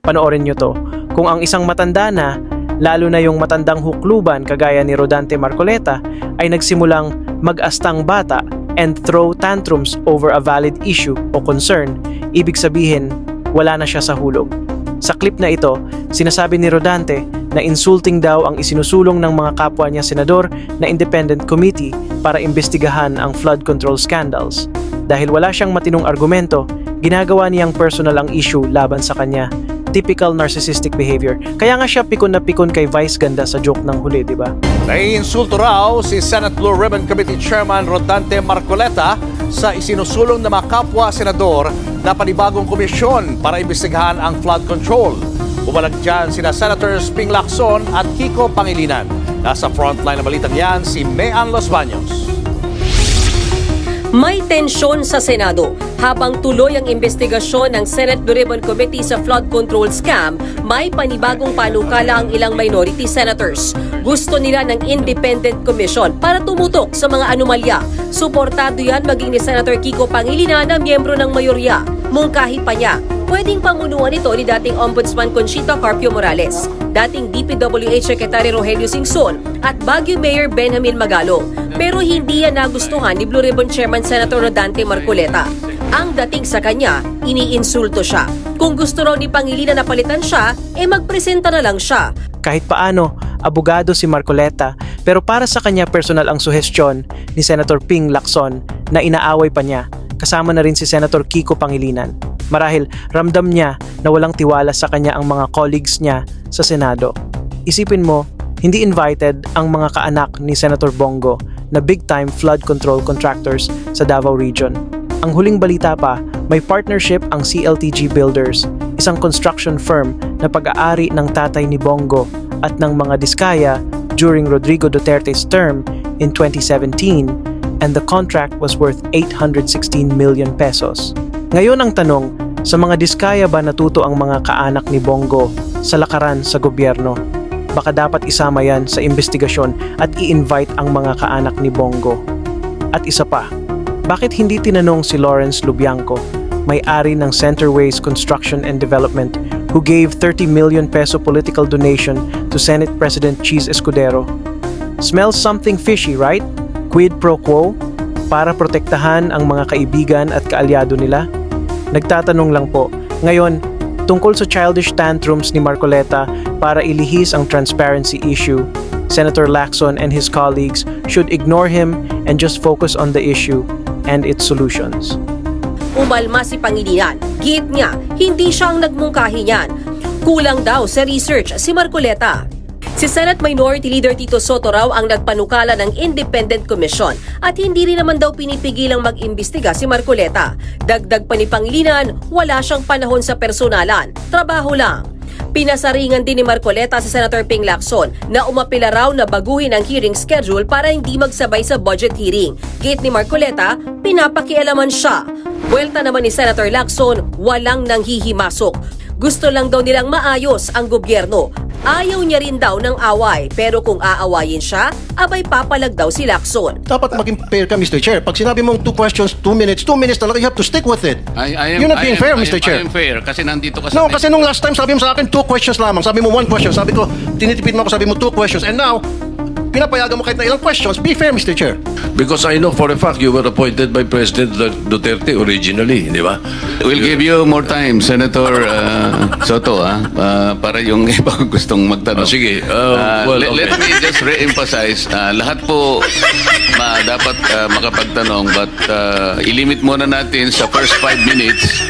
Panoorin nyo to. Kung ang isang matanda na, lalo na yung matandang hukluban kagaya ni Rodante Marcoleta, ay nagsimulang mag-astang bata and throw tantrums over a valid issue o concern, ibig sabihin, wala na siya sa hulog. Sa clip na ito, sinasabi ni Rodante na insulting daw ang isinusulong ng mga kapwa niya senador na independent committee para imbestigahan ang flood control scandals. Dahil wala siyang matinong argumento, ginagawa niyang personal ang issue laban sa kanya. Typical narcissistic behavior. Kaya nga siya pikon na pikon kay Vice Ganda sa joke ng huli, di ba? Naiinsulto raw si Senate Blue Ribbon Committee Chairman Rodante Marcoleta sa isinusulong ng mga kapwa-senador na panibagong komisyon para imbestigahan ang flood control. Bumalag dyan sina Senators Ping Lacson at Kiko Pangilinan. Nasa frontline na balitang yan si Mayan Los Baños. May tensyon sa Senado. Habang tuloy ang investigasyon ng Senate Blue Ribbon Committee sa flood control scam, may panibagong panukala ang ilang minority senators. Gusto nila ng independent commission para tumutok sa mga anomalya. Suportado yan maging ni Senator Kiko Pangilinan na miyembro ng mayorya. Mungkahi pa niya, pwedeng pamunuan ito ni dating Ombudsman Conchita Carpio Morales, dating DPWH Secretary Rogelio Singson at Baguio Mayor Benjamin Magalong. Pero hindi yan nagustuhan ni Blue Ribbon Chairman Senator Rodante Marcoleta. Ang dating sa kanya, iniinsulto siya. Kung gusto raw ni Pangilinan na palitan siya, magpresenta na lang siya. Kahit paano, abogado si Marcoleta, pero para sa kanya personal ang suhestyon ni Senator Ping Lacson na inaaway pa niya. Kasama na rin si Senator Kiko Pangilinan. Marahil ramdam niya na walang tiwala sa kanya ang mga colleagues niya sa Senado. Isipin mo, hindi invited ang mga kaanak ni Senator Bongo na big-time flood control contractors sa Davao Region. Ang huling balita pa, may partnership ang CLTG Builders, isang construction firm na pag-aari ng tatay ni Bongo at ng mga Diskaya during Rodrigo Duterte's term in 2017, and the contract was worth 816 million pesos. Ngayon ang tanong, sa mga Diskaya ba natuto ang mga kaanak ni Bongo sa lakaran sa gobyerno? Baka dapat isama yan sa investigasyon at i-invite ang mga kaanak ni Bongo. At isa pa, bakit hindi tinanong si Lawrence Lubianco, may-ari ng Centerways Construction and Development, who gave 30 million peso political donation to Senate President Cheese Escudero? Smells something fishy, right? Quid pro quo? Para protektahan ang mga kaibigan at kaalyado nila? Nagtatanong lang po. Ngayon, tungkol sa childish tantrums ni Marcoleta para ilihis ang transparency issue, Senator Lacson and his colleagues should ignore him and just focus on the issue and its solutions. Umalma si Pangilinan. Git niya, hindi siya ang nagmungkahi niyan. Kulang daw sa research si Marcoleta. Si Senate Minority Leader Tito Soto raw ang nagpanukala ng Independent Commission at hindi rin naman daw pinipigilang mag-imbestiga si Marcoleta. Dagdag pa ni Pangilinan, wala siyang panahon sa personalan, trabaho lang. Pinasaringan din ni Marcoleta si Senator Ping Lacson na umapila raw na baguhin ang hearing schedule para hindi magsabay sa budget hearing. Gate ni Marcoleta, pinapakialaman siya. Buwelta naman ni Senator Lacson, walang nanghihimasok. Gusto lang daw nilang maayos ang gobyerno. Ayaw niya rin daw ng away, pero kung aawayin siya, abay papalag daw si Lacson. Dapat maging fair ka, Mr. Chair. Pag sinabi mong 2 questions, 2 minutes talaga, you have to stick with it. You're not being fair, Mr. Chair. I am fair kasi nandito ka sa... No, kasi nung last time, sabi mo sa akin 2 questions lamang. Sabi mo 1 question. Sabi ko, tinitipid mo ako, sabi mo 2 questions. And now, pinapayagan mo kahit na ilang questions. Be fair, Mr. Chair. Because I know for a fact you were appointed by President Duterte originally, di ba? We'll give you more time, Senator Soto, para yung iba gustong magtanong. Sige. Let me just re-emphasize, lahat po dapat makapagtanong, but ilimit muna natin sa first 5 minutes